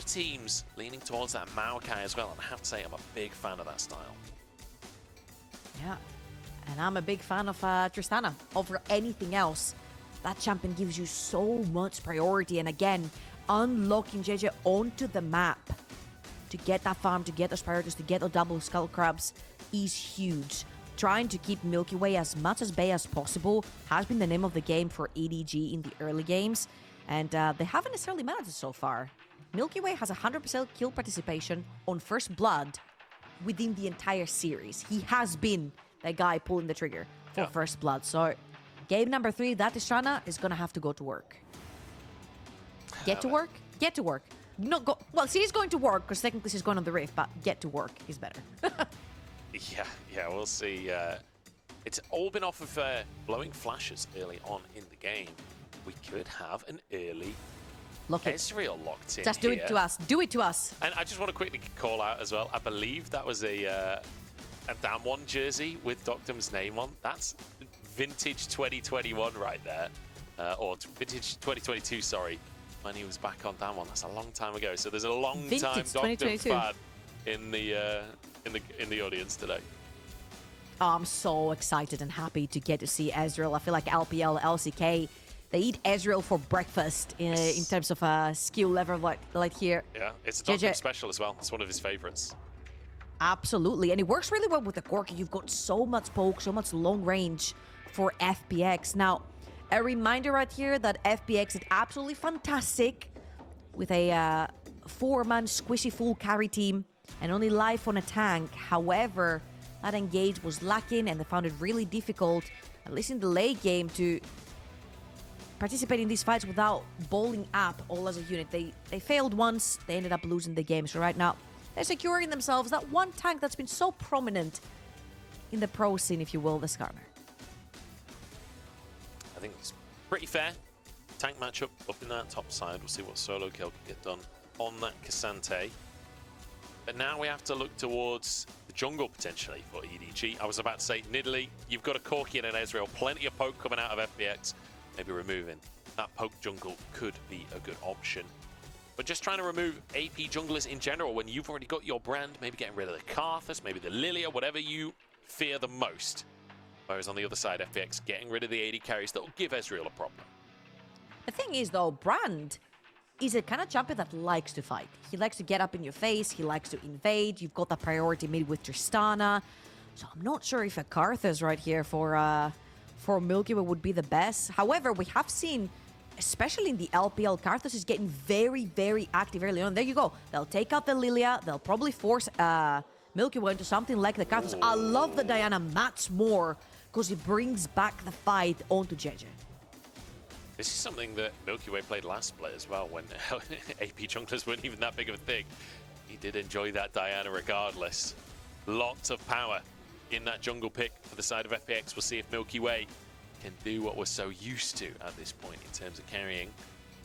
teams leaning towards that Maokai as well, and I have to say I'm a big fan of that style. Yeah, and I'm a big fan of Tristana over anything else. That champion gives you so much priority, and again, unlocking JJ onto the map to get that farm, to get those priorities, to get the double skull crabs is huge. Trying to keep Milky Way as much as bay as possible has been the name of the game for EDG in the early games, and they haven't necessarily managed it so far. Milky Way has 100% kill participation on First Blood within the entire series. He has been the guy pulling the trigger for First Blood. So game number 3, that Tristana is going to have to go to work. Get to work? Get to work. Not go. Well, she's going to work because technically she's going on the Rift, but get to work is better. Yeah, we'll see. It's all been off of blowing flashes early on in the game. We could have an early Ezreal locked in. Just do it to us. Do it to us. And I just want to quickly call out as well. I believe that was a Damwon jersey with Doctum's name on. That's vintage 2021 right there, or vintage 2022. Sorry, when he was back on Damwon. That's a long time ago. So there's a long time Doctum fan in the audience today. Oh, I'm so excited and happy to get to see Ezreal. I feel like LPL, LCK, they eat Ezreal for breakfast in terms of skill level like here. Yeah, it's a Doctum special as well. It's one of his favorites. Absolutely, and it works really well with the Corki. You've got so much poke, so much long range for FPX. Now, a reminder right here that FPX is absolutely fantastic with a 4-man squishy full carry team and only life on a tank. However, that engage was lacking and they found it really difficult, at least in the late game, to participate in these fights without bowling up all as a unit. They failed once, they ended up losing the game. So right now, they're securing themselves that one tank that's been so prominent in the pro scene, if you will, the Skarner. I think it's pretty fair. Tank matchup up in that top side. We'll see what solo kill can get done on that K'Sante. But now we have to look towards the jungle potentially for EDG. I was about to say, Nidalee, you've got a Corki and an Ezreal. Plenty of poke coming out of FPX. Maybe removing that poke jungle could be a good option. But just trying to remove AP junglers in general when you've already got your brand, maybe getting rid of the Karthus, maybe the Lilia, whatever you fear the most. Whereas on the other side, FPX getting rid of the AD carries that will give Ezreal a problem. The thing is, though, Brand is a kind of champion that likes to fight. He likes to get up in your face. He likes to invade. You've got that priority mid with Tristana. So I'm not sure if a Karthus right here for Milky Way would be the best. However, we have seen, especially in the LPL, Karthus is getting very, very active early on. There you go. They'll take out the Lilia. They'll probably force Milky Way into something like the Karthus. I love the Diana much more because it brings back the fight onto JJ. This is something that Milky Way played last split as well, when AP junglers weren't even that big of a thing. He did enjoy that Diana regardless. Lots of power in that jungle pick for the side of FPX. We'll see if Milky Way can do what we're so used to at this point in terms of carrying.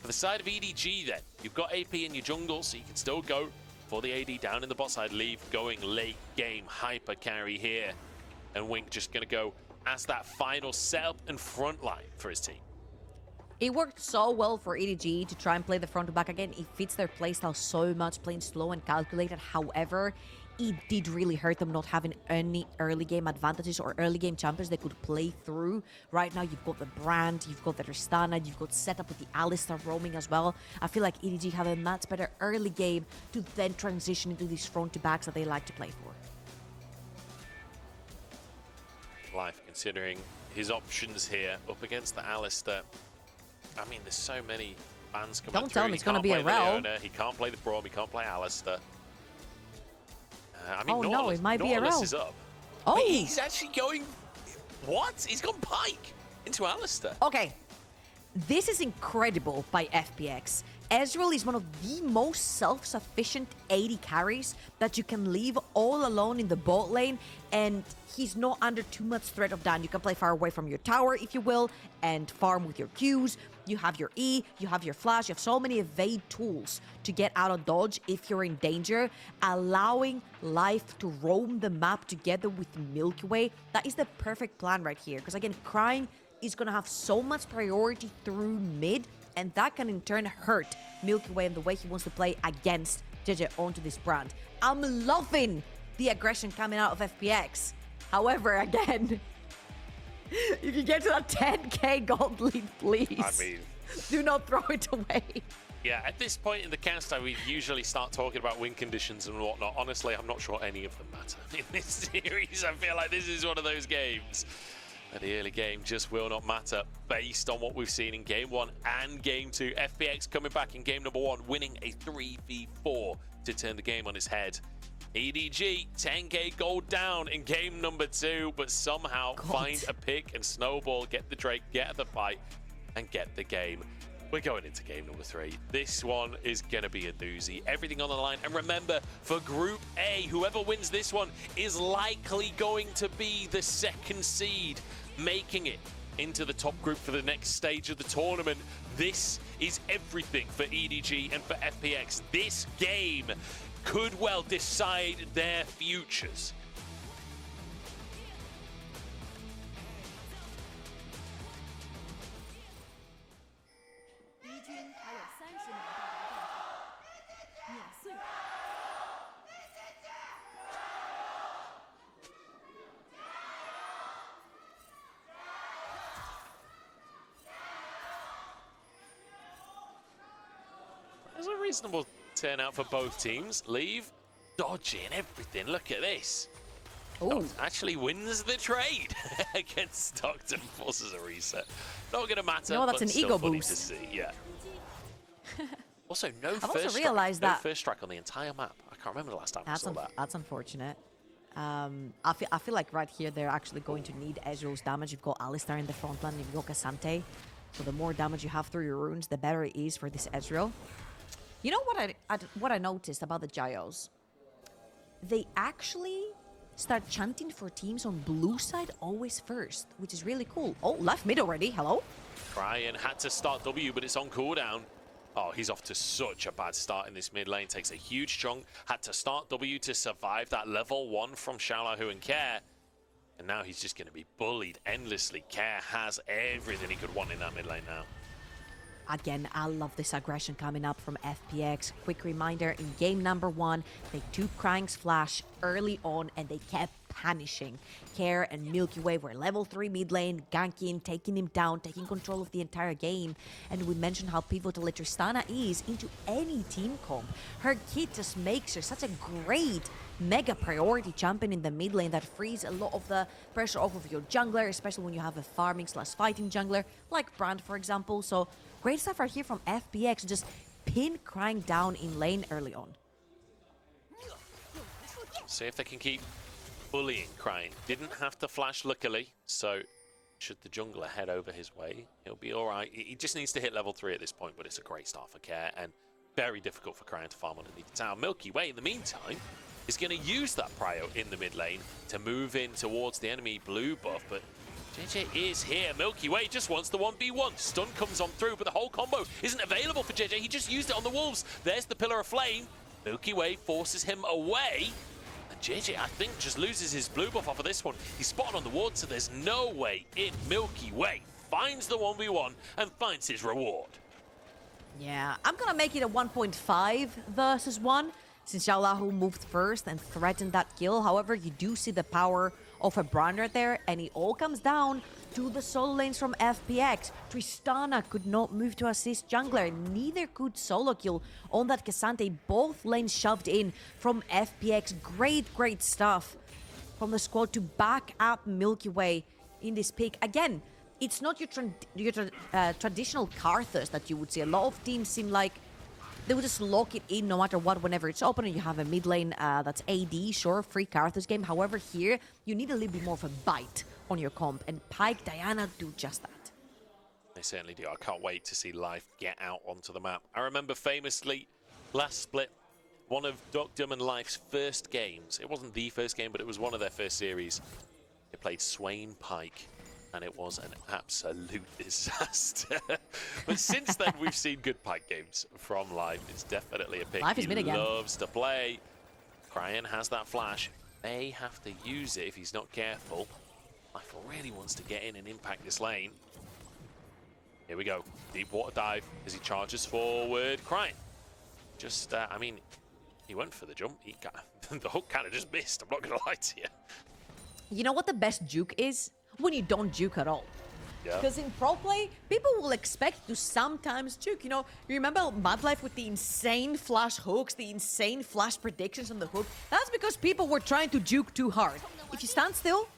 For the side of EDG then, you've got AP in your jungle, so you can still go for the AD down in the bot side. Leave going late game hyper carry here. And Wink just going to go as that final setup and front line for his team. It worked so well for EDG to try and play the front to back again. It fits their playstyle so much, playing slow and calculated. However, it did really hurt them not having any early game advantages or early game champions they could play through. Right now, you've got the Brand, you've got the Tristana, you've got setup with the Alistar roaming as well. I feel like EDG have a much better early game to then transition into these front to backs that they like to play for. Life, considering his options here up against the Alistar. I mean, there's so many bans coming through. Don't tell him it's going to be a Rel. He can't play the Braum, he can't play Alistar. I mean, oh no, it might be a Nautilus Rel. is up. Oh! Wait, he's actually going... What? He's gone Pike into Alistar. Okay, this is incredible by FPX. Ezreal is one of the most self-sufficient AD carries that you can leave all alone in the bot lane, and he's not under too much threat of down. You can play far away from your tower, if you will, and farm with your Qs. You have your E, you have your flash, you have so many evade tools to get out of dodge if you're in danger, allowing life to roam the map together with Milky Way. That is the perfect plan right here, because again, Crying is going to have so much priority through mid. and that can in turn hurt Milky Way and the way he wants to play against JJ onto this brand. I'm loving the aggression coming out of FPX. However, again, if you get to that 10k gold lead, please. I mean, do not throw it away. Yeah, at this point in the cast, we usually start talking about win conditions and whatnot. Honestly, I'm not sure any of them matter in this series. I feel like this is one of those games where the early game just will not matter based on what we've seen in Game 1 and Game 2. FPX coming back in Game number 1, winning a 3v4 to turn the game on its head. EDG, 10k gold down in Game number 2, but somehow find a pick and snowball, get the Drake, get the fight, and get the game. We're going into Game number 3. This one is going to be a doozy. Everything on the line. And remember, for Group A, whoever wins this one is likely going to be the second seed, making it into the top group for the next stage of the tournament. This is everything for EDG and for FPX. This game could well decide their futures. There's a reasonable turnout for both teams. Leave, dodging everything. Look at this. Ooh. Actually wins the trade against Stockton, forces a reset. Not going to matter. No, that's but an still ego funny boost. to see. Yeah. Also, no I've first also realized strike. that No first strike on the entire map. I can't remember the last time I saw that. That's unfortunate. I feel like right here they're actually going to need Ezreal's damage. You've got Alistar in the front line, you've got K'Sante. So the more damage you have through your runes, the better it is for this Ezreal. You know what I noticed about the Gyos? They actually start chanting for teams on blue side always first, which is really cool. Oh, left mid already. Hello? Cryan had to start W, but it's on cooldown. Oh, he's off to such a bad start in this mid lane. Takes a huge chunk. Had to start W to survive that level 1 from Xiaolahu and Care. And now he's just going to be bullied endlessly. Care has everything he could want in that mid lane now. Again, I love this aggression coming up from FPX. Quick reminder, in game number 1, they took Crying's flash early on and they kept punishing. Care and Milky Way were level 3 mid lane, ganking, taking him down, taking control of the entire game. And we mentioned how pivotal Tristana is into any team comp. Her kit just makes her such a great mega priority champion in the mid lane that frees a lot of the pressure off of your jungler, especially when you have a farming/fighting jungler like Brand, for example. So great stuff right here from FPX, just pin Crying down in lane early on. See if they can keep bullying Crying. Didn't have to flash, luckily, so should the jungler head over his way, he'll be all right. He just needs to hit level 3 at this point, but it's a great start for Care and very difficult for Crying to farm underneath the tower. Milky Way, in the meantime, is going to use that prio in the mid lane to move in towards the enemy blue buff, but JJ is here. Milky Way just wants the 1v1. Stun comes on through, but the whole combo isn't available for JJ. He just used it on the Wolves. There's the Pillar of Flame. Milky Way forces him away. And JJ, I think, just loses his blue buff off of this one. He's spotted on the ward, so there's no way in. Milky Way finds the 1v1 and finds his reward. Yeah, I'm gonna make it a 1.5 versus 1, since Xiaolahu moved first and threatened that kill. However, you do see the power of a Brand right there, and it all comes down to the solo lanes from FPX. Tristana could not move to assist jungler, neither could solo kill on that K'Sante. Both lanes shoved in from FPX. Great stuff from the squad to back up Milky Way in this pick. Again, it's not your traditional Karthus that you would see. A lot of teams seem like they would just lock it in no matter what whenever it's open, and you have a mid lane that's AD, sure, free Karthus game. However, here, you need a little bit more of a bite on your comp, and Pyke, Diana do just that. They certainly do. I can't wait to see Life get out onto the map. I remember famously, last split, one of Duckdom and Life's first games. It wasn't the first game, but it was one of their first series. They played Swain Pyke, and it was an absolute disaster. But since then, we've seen good Pyke games from Life. It's definitely a pick Life is he mid again. loves to play. Cryan has that flash. May have to use it if he's not careful. Life really wants to get in and impact this lane. Here we go. Deep water dive as he charges forward. Crying. Just, I mean, he went for the jump. The hook kind of just missed. I'm not going to lie to you. You know what the best juke is? When you don't juke at all. Yeah. Because in pro play, people will expect to sometimes juke. You know, you remember Mad Life with the insane flash hooks, the insane flash predictions on the hook? That's because people were trying to juke too hard. If you stand still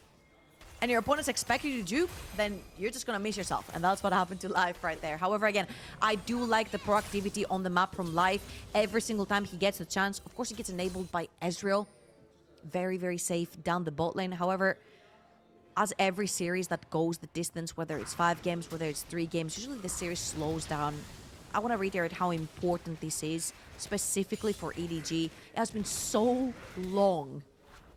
and your opponents expect you to juke, then you're just going to miss yourself. And that's what happened to Life right there. However, again, I do like the proactivity on the map from Life. Every single time he gets a chance, of course, he gets enabled by Ezreal. Very, very safe down the bot lane. However, as every series that goes the distance, whether it's 5 games, whether it's 3 games, usually the series slows down. I want to reiterate how important this is, specifically for EDG. It has been so long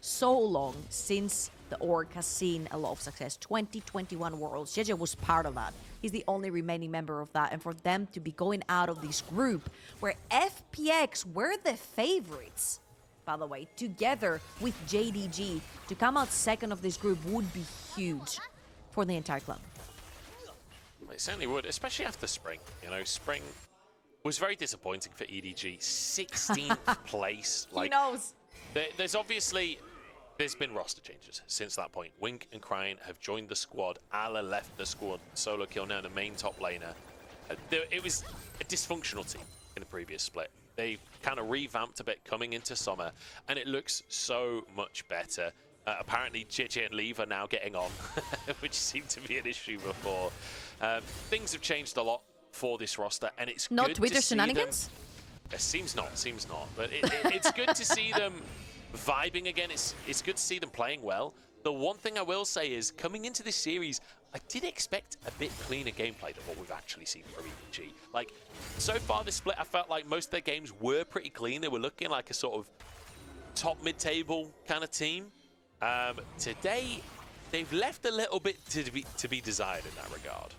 since the org has seen a lot of success. 2021 Worlds, JJ was part of that. He's the only remaining member of that. And for them to be going out of this group, where FPX were the favorites, by the way, together with JDG, to come out second of this group would be huge for the entire club. It certainly would, especially after Spring. You know, Spring was very disappointing for EDG. 16th place. Like, who knows? There's been roster changes since that point. Wink and Crying have joined the squad. Ala left the squad. Solo Kill now the main top laner. It was a dysfunctional team in the previous split. They kind of revamped a bit coming into summer, and it looks so much better. Apparently, JJ and Leave are now getting on, which seemed to be an issue before. Things have changed a lot for this roster, and it's not good Twitter to see shenanigans? them. It seems not, but it's good to see them vibing again. It's good to see them playing well. The one thing I will say is, coming into this series, I did expect a bit cleaner gameplay than what we've actually seen from EDG. Like, so far this split, I felt like most of their games were pretty clean. They were looking like a sort of top mid-table kind of team. Today, they've left a little bit to be desired in that regard.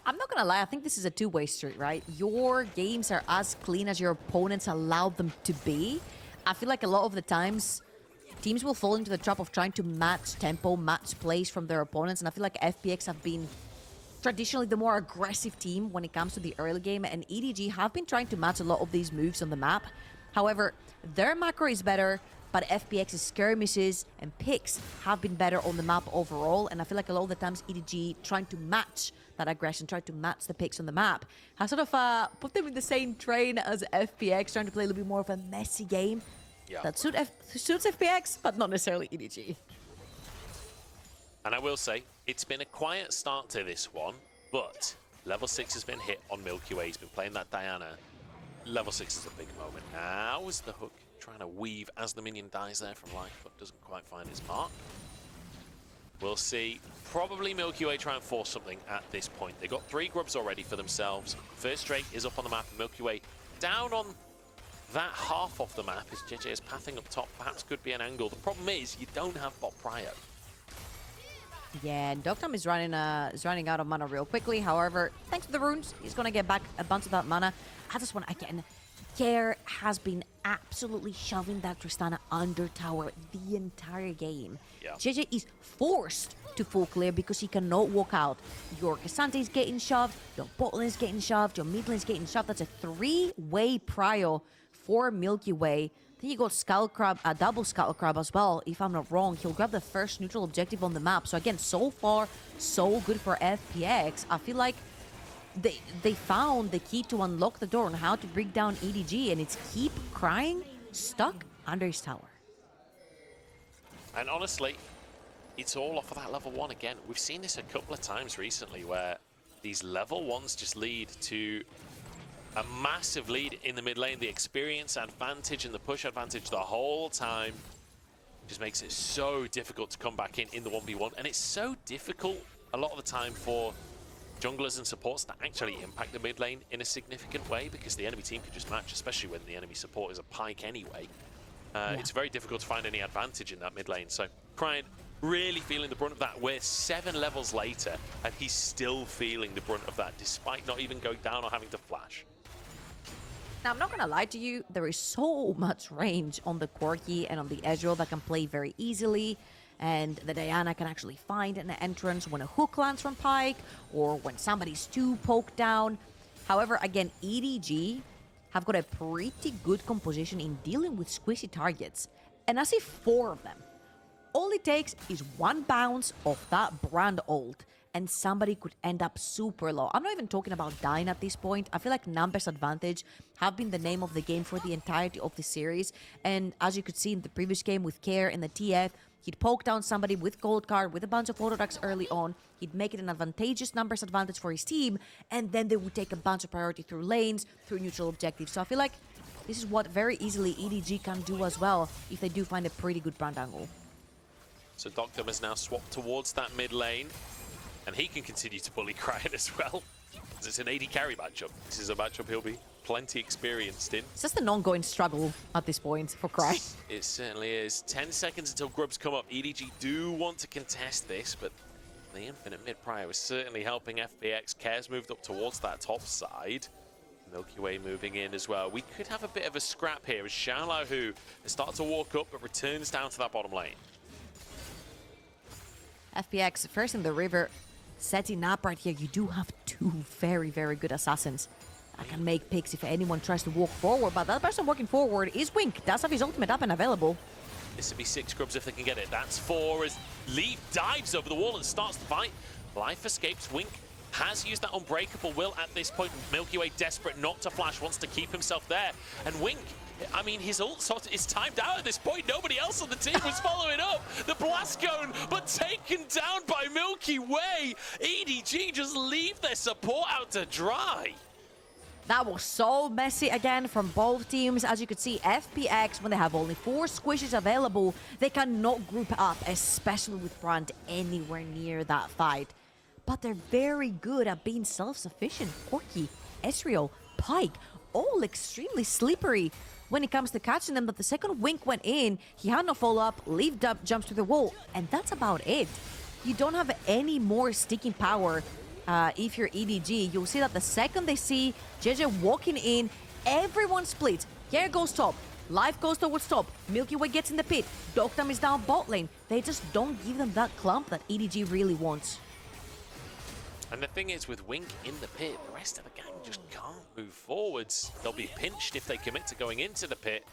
I'm not gonna lie, I think this is a two-way street, right? Your games are as clean as your opponents allow them to be. I feel like a lot of the times, teams will fall into the trap of trying to match tempo, match plays from their opponents, and I feel like FPX have been traditionally the more aggressive team when it comes to the early game, and EDG have been trying to match a lot of these moves on the map. However, their macro is better, but FPX's skirmishes and picks have been better on the map overall, and I feel like a lot of the times EDG trying to match that aggression, trying to match the picks on the map, has sort of put them in the same train as FPX, trying to play a little bit more of a messy game. Yeah. That suits FPX, but not necessarily EDG. And I will say, it's been a quiet start to this one, but level 6 has been hit on Milky Way. He's been playing that Diana. Level 6 is a big moment. Now is the hook trying to weave as the minion dies there from life, but doesn't quite find his mark. We'll see. Probably Milky Way try and force something at this point. They got 3 grubs already for themselves. First Drake is up on the map, and Milky Way down on that half of the map as JJ is pathing up top. Perhaps could be an angle. The problem is you don't have bot prio. Yeah, and Doctum is running out of mana real quickly. However, thanks to the runes, he's gonna get back a bunch of that mana. I just want again, Care has been absolutely shoving that Tristana under tower the entire game. Yeah. JJ is forced to full clear because he cannot walk out. Your Cassante is getting shoved, your bot lane is getting shoved, your mid lane is getting shoved. That's a 3-way prio for Milky Way. Then you got Skull Crab, a double Skull Crab as well, if I'm not wrong. He'll grab the first neutral objective on the map. So again, so far, so good for FPX. I feel like they found the key to unlock the door on how to bring down EDG, and it's Keep Crying stuck under his tower. And honestly, it's all off of that level 1 again. We've seen this a couple of times recently where these level 1s just lead to a massive lead in the mid lane. The experience advantage and the push advantage the whole time just makes it so difficult to come back in the 1v1. And it's so difficult a lot of the time for junglers and supports to actually impact the mid lane in a significant way, because the enemy team can just match, especially when the enemy support is a pike anyway. It's very difficult to find any advantage in that mid lane. So Crying really feeling the brunt of that. We're 7 levels later and he's still feeling the brunt of that despite not even going down or having to flash. Now, I'm not gonna lie to you, there is so much range on the Corki and on the Ezreal that can play very easily. and the Diana can actually find an entrance when a hook lands from Pyke or when somebody's too poked down. However, again, EDG have got a pretty good composition in dealing with squishy targets, and I see 4 of them. All it takes is one bounce of that brand ult, and somebody could end up super low. I'm not even talking about dying at this point. I feel like numbers advantage have been the name of the game for the entirety of the series. And as you could see in the previous game with Care in the TF, he'd poke down somebody with gold card, with a bunch of auto attacks early on. He'd make it an advantageous numbers advantage for his team, and then they would take a bunch of priority through lanes, through neutral objectives. So I feel like this is what very easily EDG can do as well if they do find a pretty good brand angle. So Doctum has now swapped towards that mid lane, and he can continue to bully Cryan as well, because it's an AD carry matchup. This is a matchup he'll be plenty experienced in. It's just an ongoing struggle at this point for Cryan. It certainly is. 10 seconds until grubs come up. EDG do want to contest this, but the infinite mid prior was certainly helping FPX. Cares moved up towards that top side. Milky Way moving in as well. We could have a bit of a scrap here as Xiaolahu starts to walk up, but returns down to that bottom lane. FPX first in the river, setting up right here. You do have 2 very, very good assassins that can make picks if anyone tries to walk forward, but that person walking forward is Wink. Does have his ultimate up and available. This would be 6 grubs if they can get it. That's 4 as Leaf dives over the wall and starts the fight. Life escapes. Wink has used that unbreakable will at this point. Milky Way desperate not to flash, wants to keep himself there. And Wink, I mean, his ult sort is timed out at this point. Nobody else on the team was following up. The blast cone, but taken down by Milky Way. EDG just leave their support out to dry. That was so messy again from both teams. As you could see, FPX, when they have only 4 squishes available, they cannot group up, especially with Brand anywhere near that fight. But they're very good at being self-sufficient. Corki, Ezreal, Pyke, all extremely slippery when it comes to catching them. But the second Wink went in, he had no follow-up, Leaf jumps to the wall, and that's about it. You don't have any more sticking power if you're EDG. You'll see that the second they see JJ walking in, everyone splits. Care goes top, Life goes towards top, Milky Way gets in the pit, Doctum is down bot lane. They just don't give them that clump that EDG really wants. And the thing is, with Wink in the pit, the rest of the gang just can't move forwards. They'll be pinched if they commit to going into the pit.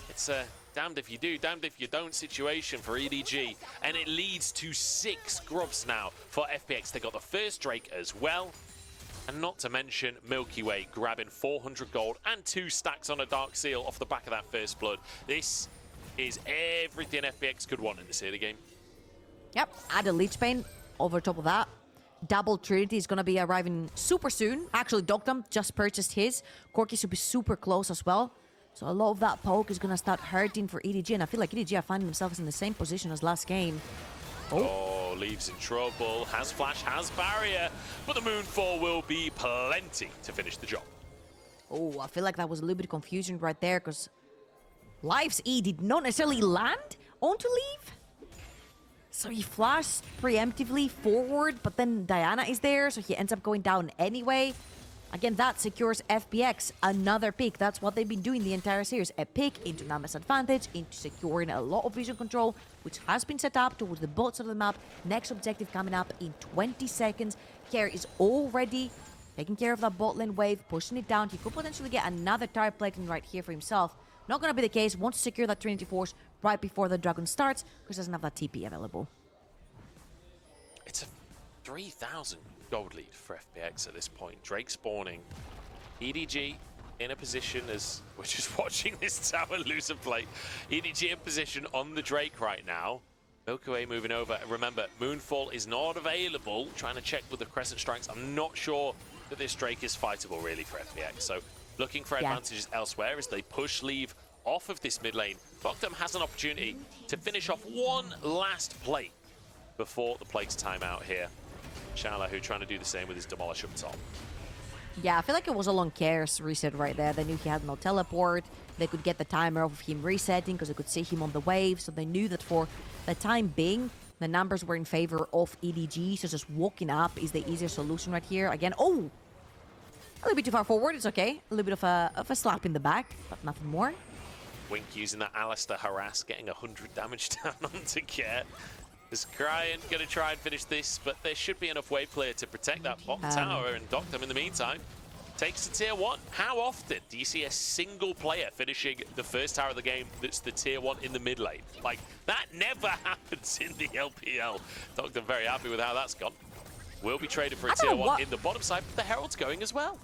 It's a damned if you do, damned if you don't situation for EDG. And it leads to 6 grubs now for FPX. They got the first Drake as well. And not to mention Milky Way grabbing 400 gold and 2 stacks on a Dark Seal off the back of that first blood. This is everything FPX could want in this early game. Yep, add a Leech Bane over top of that. Double Trinity is going to be arriving super soon. Actually, Doctum just purchased his. Corki should be super close as well. So a lot of that poke is going to start hurting for EDG. And I feel like EDG are finding themselves in the same position as last game. Oh, Leaves in trouble. Has flash, has barrier. But the Moonfall will be plenty to finish the job. Oh, I feel like that was a little bit of confusion right there because Life's E did not necessarily land onto Leaf. So he flashed preemptively forward, but then Diana is there, so he ends up going down anyway. Again, that secures FPX another pick. That's what they've been doing the entire series. A pick into numbers advantage, into securing a lot of vision control, which has been set up towards the bottom of the map. Next objective coming up in 20 seconds. Care is already taking care of that bot lane wave, pushing it down. He could potentially get another tire plating right here for himself. Not going to be the case. Wants to secure that Trinity Force right before the Dragon starts, because doesn't have that TP available. It's a 3,000 gold lead for FPX at this point. Drake spawning. EDG in a position as we're just watching this tower lose a plate. EDG in position on the Drake right now. Milky Way moving over. Remember, Moonfall is not available. Trying to check with the Crescent Strikes. I'm not sure that this Drake is fightable really for FPX. So looking for advantages elsewhere as they push Leave off of this mid lane. Doctum has an opportunity to finish off one last plate before the plate's time out here. Xiaolahu trying to do the same with his Demolish up top. Yeah, I feel like it was a long Cares reset right there. They knew he had no teleport. They could get the timer off of him resetting because they could see him on the wave. So they knew that for the time being, the numbers were in favor of EDG. So just walking up is the easier solution right here. Again, oh! A little bit too far forward. It's okay. A little bit of a slap in the back, but nothing more. Wink using that Alistair harass, getting 100 damage down onto Care. Is Cryan going to try and finish this? But there should be enough wave clear to protect that bottom tower, and Doctum in the meantime takes the tier 1. How often do you see a single player finishing the first tower of the game that's the tier 1 in the mid lane? Like, that never happens in the LPL. Doctum very happy with how that's gone. Will be traded for a tier 1 in the bottom side, but the Herald's going as well.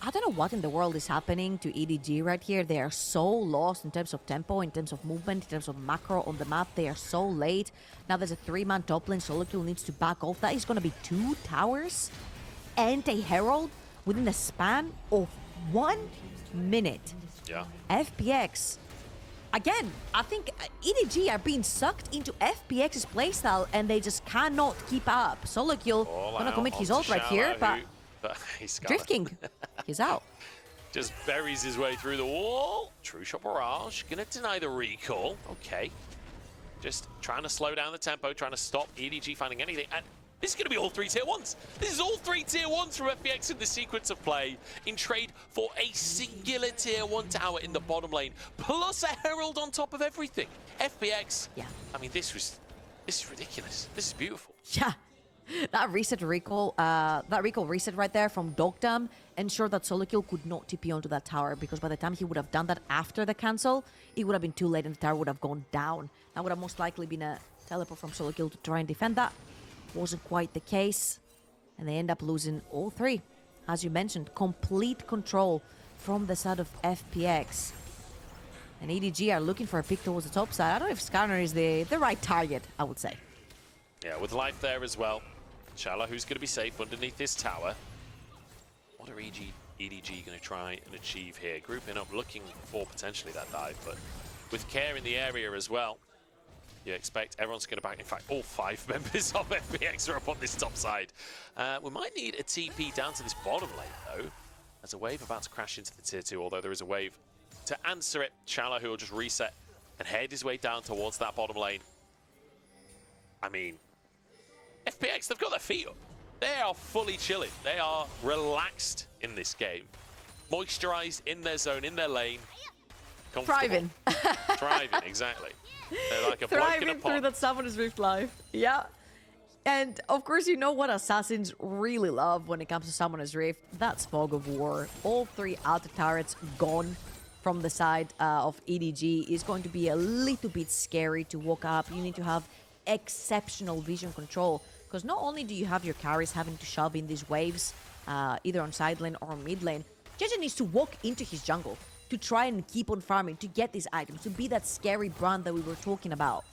I don't know what in the world is happening to EDG right here. They are so lost in terms of tempo, in terms of movement, in terms of macro on the map. They are so late. Now there's a 3-man top lane. Solokill needs to back off. That is going to be 2 towers and a Herald within the span of 1 minute. Yeah. FPX. Again, I think EDG are being sucked into FPX's playstyle and they just cannot keep up. Solokill gonna commit his ult right here, but he's Drift King, he's out. Just buries his way through the wall. True Shot Barrage gonna deny the recall. Okay. Just trying to slow down the tempo, trying to stop EDG finding anything. And this is going to be all 3 tier 1s. This is all 3 tier 1s from FPX in the sequence of play in trade for a singular tier 1 tower in the bottom lane, plus a Herald on top of everything. FPX, yeah. I mean, this is ridiculous. This is beautiful. Yeah. That recall reset right there from Doctum ensured that Solokill could not TP onto that tower, because by the time he would have done that after the cancel, it would have been too late and the tower would have gone down. That would have most likely been a teleport from Solokill to try and defend that. Wasn't quite the case, and they end up losing all 3. As you mentioned, complete control from the side of FPX. And EDG are looking for a pick towards the top side. I don't know if Skarner is the right target, I would say. Yeah, with life there as well. Shala, who's going to be safe underneath this tower. What are EDG going to try and achieve here? Grouping up, looking for potentially that dive, but with Care in the area as well, you expect everyone's going to back. In fact, all 5 members of FPX are up on this top side. We might need a TP down to this bottom lane, though. There's a wave about to crash into the tier 2, although there is a wave to answer it. Shala, who will just reset and head his way down towards that bottom lane. I mean, FPX, they've got their feet up. They are fully chilling. They are relaxed in this game. Moisturized in their zone, in their lane. Thriving. Thriving, exactly. They're like a thriving through that Summoner's Rift life. Yeah. And of course, you know what assassins really love when it comes to Summoner's Rift. That's Fog of War. All 3 outer turrets gone from the side of EDG is going to be a little bit scary to walk up. You need to have exceptional vision control, because not only do you have your carries having to shove in these waves, either on side lane or mid lane, JJ needs to walk into his jungle to try and keep on farming, to get these items, to be that scary brand that we were talking about.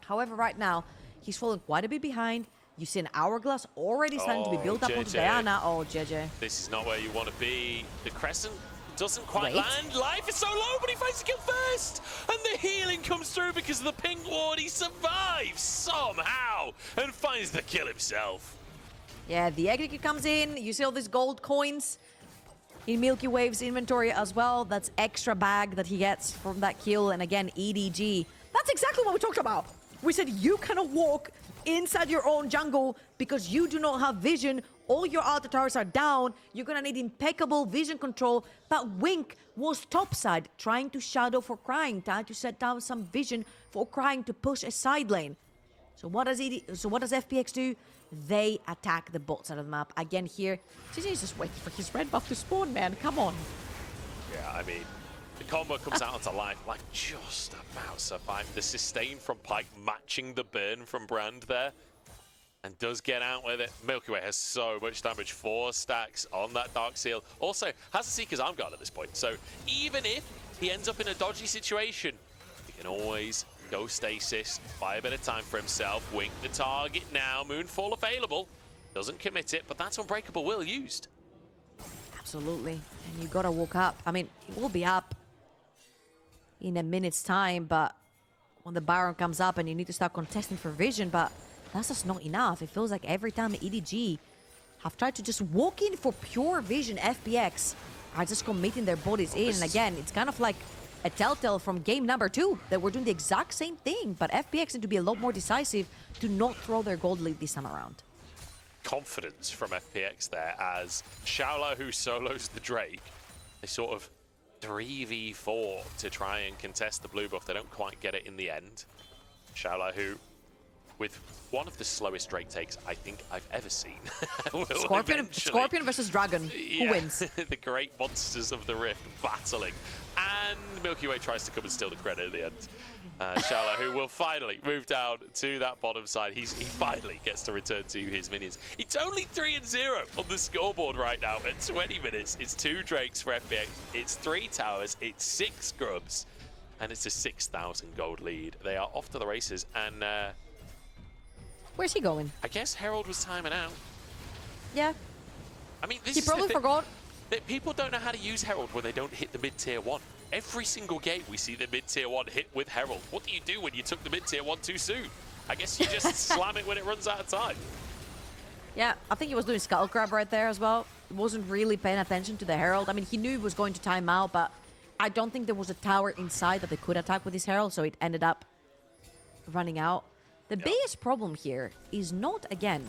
However, right now, he's fallen quite a bit behind. You see an hourglass already starting to be built up onto Diana. Oh, JJ. This is not where you want to be. The Crescent doesn't quite land. Life is so low, but he finds the kill first. And the healing comes through because of the pink ward. He survives somehow and finds the kill himself. Yeah, the execute comes in. You see all these gold coins in Milky Wave's inventory as well. That's extra bag that he gets from that kill. And again, EDG. That's exactly what we talked about. We said you cannot walk inside your own jungle because you do not have vision. All your altar towers are down. You're gonna need impeccable vision control. But Wink was topside, trying to shadow for Crying, trying to set down some vision for Crying to push a side lane. So what does FPX do? They attack the bot side of the map. Again here, JJ is just waiting for his red buff to spawn, man. Come on. Yeah, I mean, the combo comes out onto life, like just about surviving. The sustain from Pyke matching the burn from Brand there. And does get out with it. Milky Way has so much damage. 4 stacks on that Dark Seal. Also, has a Seeker's Arm Guard at this point. So even if he ends up in a dodgy situation, he can always go stasis, buy a bit of time for himself, wink the target now. Moonfall available. Doesn't commit it, but that's Unbreakable Will used. Absolutely. And you gotta walk up. I mean, he will be up in a minute's time, but when the Baron comes up and you need to start contesting for vision, but that's just not enough. It feels like every time EDG have tried to just walk in for pure vision, FPX are just committing their bodies in. And again, it's kind of like a telltale from game number 2 that we're doing the exact same thing, but FPX need to be a lot more decisive to not throw their gold lead this time around. Confidence from FPX there as Shaola, who solos the Drake, they sort of 3v4 to try and contest the blue buff. They don't quite get it in the end. Shaola, who with one of the slowest Drake takes I think I've ever seen. will Scorpion versus Dragon. Who wins? The great monsters of the Rift battling. And Milky Way tries to come and steal the credit at the end. Shala, who will finally move down to that bottom side. He finally gets to return to his minions. It's only 3-0 on the scoreboard right now at 20 minutes. It's 2 Drakes for FPX. It's 3 towers. It's 6 scrubs. And it's a 6,000 gold lead. They are off to the races. And Where's he going? I guess Herald was timing out. Yeah. I mean, this He is the probably thing. forgot. That people don't know how to use Herald when they don't hit the mid-tier 1. Every single game we see the mid-tier 1 hit with Herald. What do you do when you took the mid-tier 1 too soon? I guess you just slam it when it runs out of time. Yeah, I think he was doing Scuttle Crab right there as well. He wasn't really paying attention to the Herald. I mean, he knew he was going to time out, but I don't think there was a tower inside that they could attack with his Herald, so it ended up running out. The biggest problem here is not, again,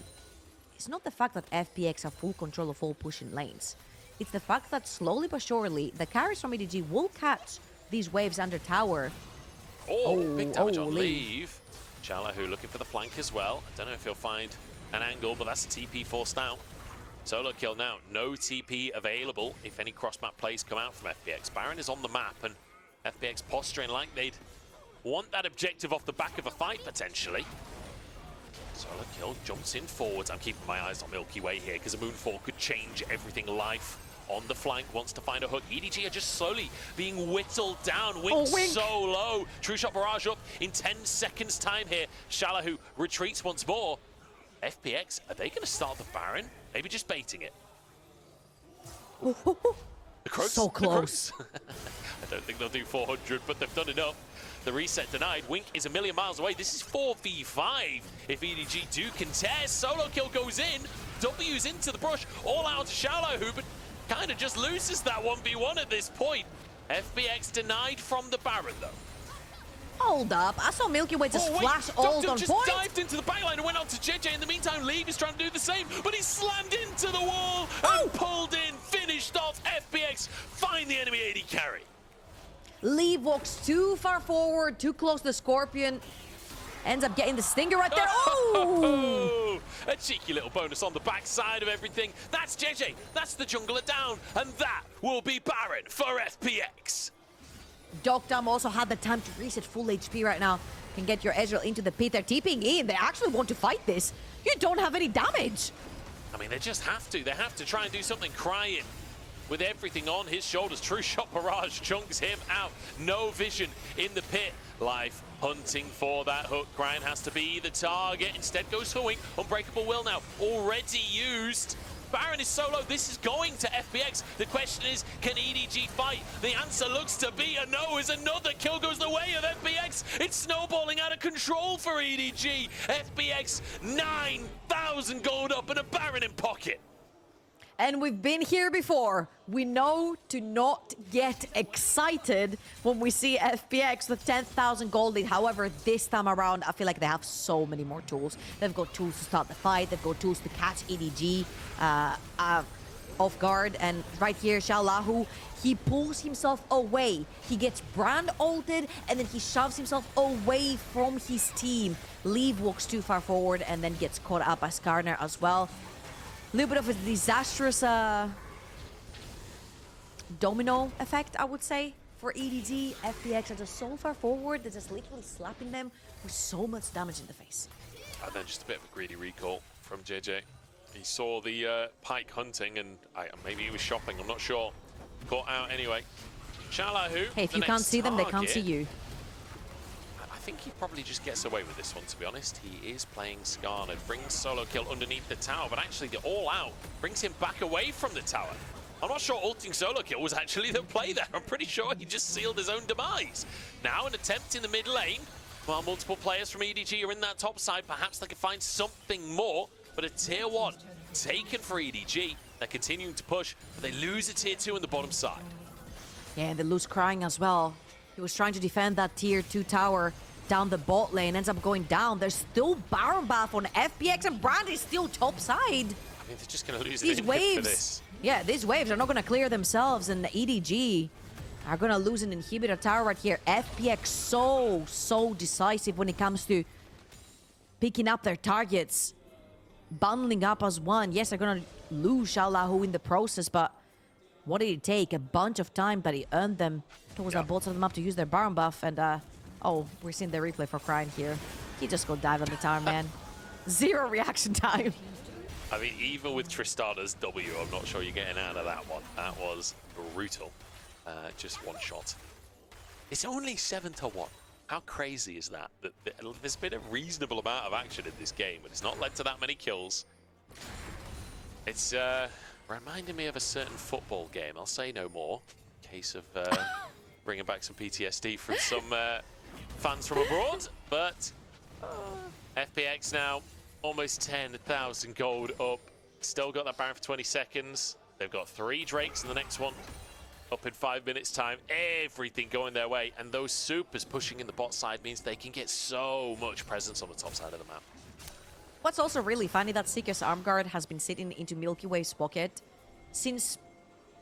it's not the fact that FPX have full control of all pushing lanes. It's the fact that slowly but surely, the carries from EDG will catch these waves under tower. Big damage on Leave. leave. Shala, who looking for the flank as well. I don't know if he'll find an angle, but that's a TP forced out. Solo kill now. No TP available if any cross-map plays come out from FPX. Baron is on the map, and FPX posturing like they'd want that objective off the back of a fight, potentially. Solo kill jumps in forwards. I'm keeping my eyes on Milky Way here, because a Moonfall could change everything. Life on the flank, wants to find a hook. EDG are just slowly being whittled down. Wink so low. True Shot Barrage up in 10 seconds time here. Shala, who retreats once more. FPX, are they going to start the Baron? Maybe just baiting it. The Croaks, so close. I don't think they'll do 400, but they've done enough. The reset denied. Wink is a million miles away. This is 4v5 if EDG do contest. Solo kill goes in. W's into the brush. All out to Shala, who but kind of just loses that 1v1 at this point. FPX denied from the Baron, though. Hold up. I saw Milky Way just flash ult on just point. dived into the backline and went out to JJ. In the meantime, Leave is trying to do the same, but he's slammed into the wall and pulled in, finished off. FPX find the enemy AD carry. Leave walks too far forward, too close to the Scorpion. Ends up getting the Stinger right there. Oh! A cheeky little bonus on the backside of everything. That's JJ. That's the jungler down. And that will be Baron for FPX. Dokdam also had the time to reset full HP right now. Can get your Ezreal into the pit. They're TPing in. They actually want to fight this. You don't have any damage. I mean, they just have to. They have to try and do something. Crying with everything on his shoulders. True Shot Barrage chunks him out. No vision in the pit. Life hunting for that hook. Crying has to be the target. Instead goes for Wink. Unbreakable Will now already used. Baron is solo. This is going to FPX. The question is, can EDG fight? The answer looks to be a no, as another kill goes the way of FPX. It's snowballing out of control for EDG. FPX 9,000 gold up and a Baron in pocket. And we've been here before. We know to not get excited when we see FPX with 10,000 gold lead. However, this time around, I feel like they have so many more tools. They've got tools to start the fight. They've got tools to catch EDG off guard. And right here, Xiaolahu, he pulls himself away. He gets Brand ulted, and then he shoves himself away from his team. Leave walks too far forward and then gets caught up by Skarner as well. A little bit of a disastrous domino effect, I would say, for EDG. FPX are just so far forward, they're just literally slapping them with so much damage in the face. And then just a bit of a greedy recall from JJ. He saw the Pike hunting, and maybe he was shopping, I'm not sure. Caught out anyway. Shala, Hey, if you can't see them, they can't see you. I think he probably just gets away with this one, to be honest. He is playing Skarner, brings solo kill underneath the tower, but actually the all-out brings him back away from the tower. I'm not sure ulting solo kill was actually the play there. I'm pretty sure he just sealed his own demise. Now an attempt in the mid lane. While multiple players from EDG are in that top side, perhaps they could find something more, but a tier 1 taken for EDG. They're continuing to push, but they lose a tier 2 in the bottom side. Yeah, and they lose Crying as well. He was trying to defend that tier 2 tower down the bot lane, ends up going down. There's still Baron buff on FPX, and Brand is still top side. I mean, they're just going to lose these waves. For this. Yeah, these waves are not going to clear themselves, and the EDG are going to lose an inhibitor tower right here. FPX so decisive when it comes to picking up their targets, bundling up as one. Yes, they're gonna lose Xiaolahu in the process, but what did it take? A bunch of time that he earned them towards that both of them up to use their Baron buff. And oh, we're seeing the replay for Crying here. He just go dive on the tower, man. Zero reaction time. I mean, even with Tristana's W, I'm not sure you're getting out of that one. That was brutal. Just one shot. It's only 7-1. How crazy is that? There's been a reasonable amount of action in this game, but it's not led to that many kills. It's reminding me of a certain football game. I'll say no more. Case of bringing back some PTSD from some fans from abroad. But FPX now almost 10,000 gold up. Still got that Baron for 20 seconds. They've got 3 Drakes in the next one. Up in 5 minutes time, everything going their way, and those supers pushing in the bot side means they can get so much presence on the top side of the map. What's also really funny that Seeker's arm guard has been sitting into Milky Way's pocket since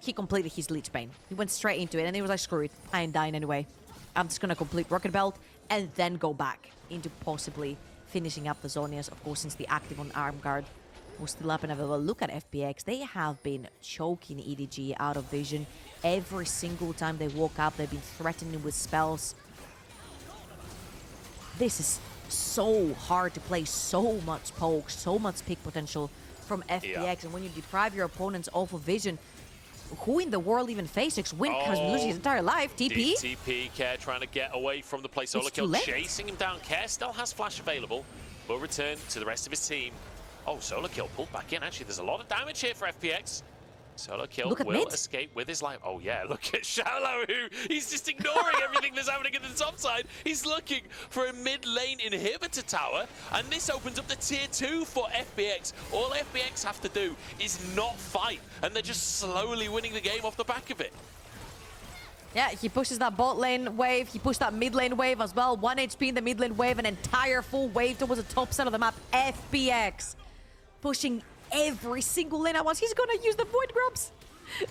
he completed his Lich Bane. He went straight into it and he was like, screw it, I ain't dying anyway. I'm just gonna complete Rocket Belt and then go back into possibly finishing up the Zhonya's, of course, since the active on arm guard was still up and available. Look at FPX. They have been choking EDG out of vision. Every single time they walk up, they've been threatening with spells. This is so hard to play. So much poke, so much pick potential from FPX. Yeah. And when you deprive your opponents of vision, who in the world even faces Win has been losing his entire life. TP? TP, Care trying to get away from the play. Solo kill, chasing him down. Care still has flash available. Will return to the rest of his team. Oh, Solo kill pulled back in. Actually, there's a lot of damage here for FPX. Solo kill will escape with his life. Oh yeah, look at Xiaolahu. He's just ignoring everything that's happening at the top side. He's looking for a mid lane inhibitor tower, and this opens up the tier 2 for FPX. All FPX have to do is not fight, and they're just slowly winning the game off the back of it. Yeah, he pushes that bot lane wave. He pushed that mid lane wave as well. 1 HP in the mid lane wave, an entire full wave towards the top side of the map. FPX pushing every single lane at once. He's gonna use the Void Grubs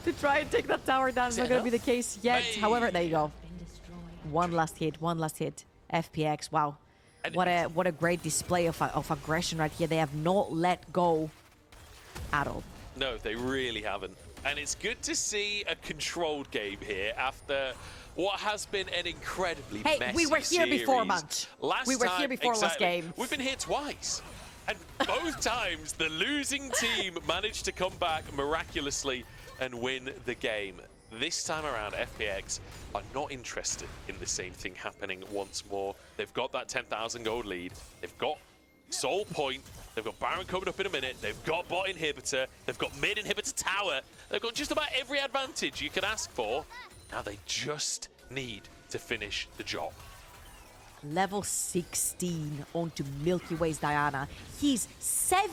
to try and take that tower down. It's not gonna be the case yet. However, there you go. One last hit. FPX, wow. What a great display of aggression right here. They have not let go at all. No, they really haven't. And it's good to see a controlled game here after what has been an incredibly messy we were here series. Before, Munch. We were here before last game. We've been here twice. And both times, the losing team managed to come back miraculously and win the game. This time around, FPX are not interested in the same thing happening once more. They've got that 10,000 gold lead. They've got Soul Point. They've got Baron coming up in a minute. They've got bot inhibitor. They've got mid inhibitor tower. They've got just about every advantage you could ask for. Now they just need to finish the job. Level 16 onto Milky Way's Diana. He's 7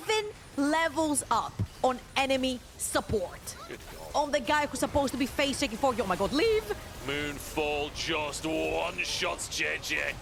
levels up on enemy support. Good God. On the guy who's supposed to be face checking for you. Oh my God, leave! Moonfall just one shots JJ.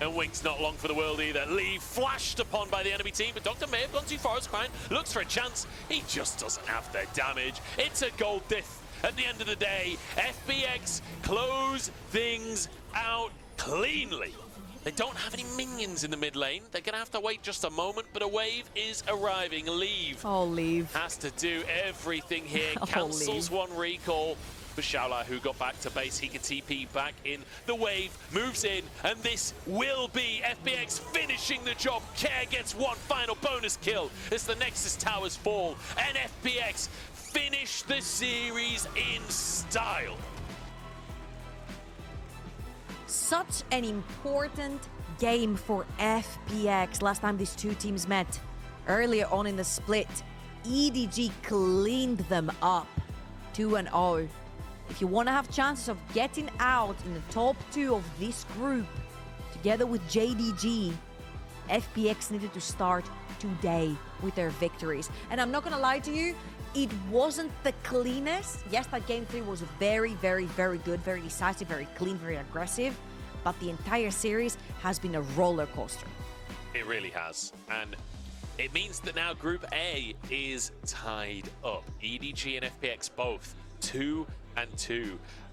And Wink's not long for the world either. Lee flashed upon by the enemy team, but Doctor may have gone too far as Crying looks for a chance. He just doesn't have the damage. It's a gold diff. At the end of the day, FPX close things out cleanly. They don't have any minions in the mid lane. They're going to have to wait just a moment, but a wave is arriving. Leave. Oh, Leave. Has to do everything here. Cancels one recall. For Xiaolahu, who got back to base, he can TP back in. The wave moves in, and this will be FPX finishing the job. Care gets one final bonus kill as the Nexus towers fall, and FPX finish the series in style. Such an important game for FPX. Last time these two teams met, earlier on in the split, EDG cleaned them up 2-0. If you want to have chances of getting out in the top 2 of this group, together with JDG, FPX needed to start today with their victories. And I'm not going to lie to you, it wasn't the cleanest. Yes, that game 3 was very, very, very good, very decisive, very clean, very aggressive. But the entire series has been a roller coaster. It really has. And it means that now Group A is tied up. EDG and FPX both 2-2,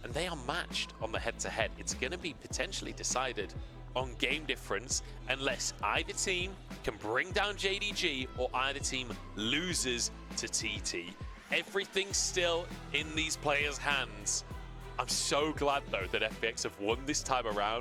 and they are matched on the head-to-head. It's going to be potentially decided on game difference unless either team can bring down JDG or either team loses to TT. Everything's still in these players' hands. I'm so glad, though, that FPX have won this time around.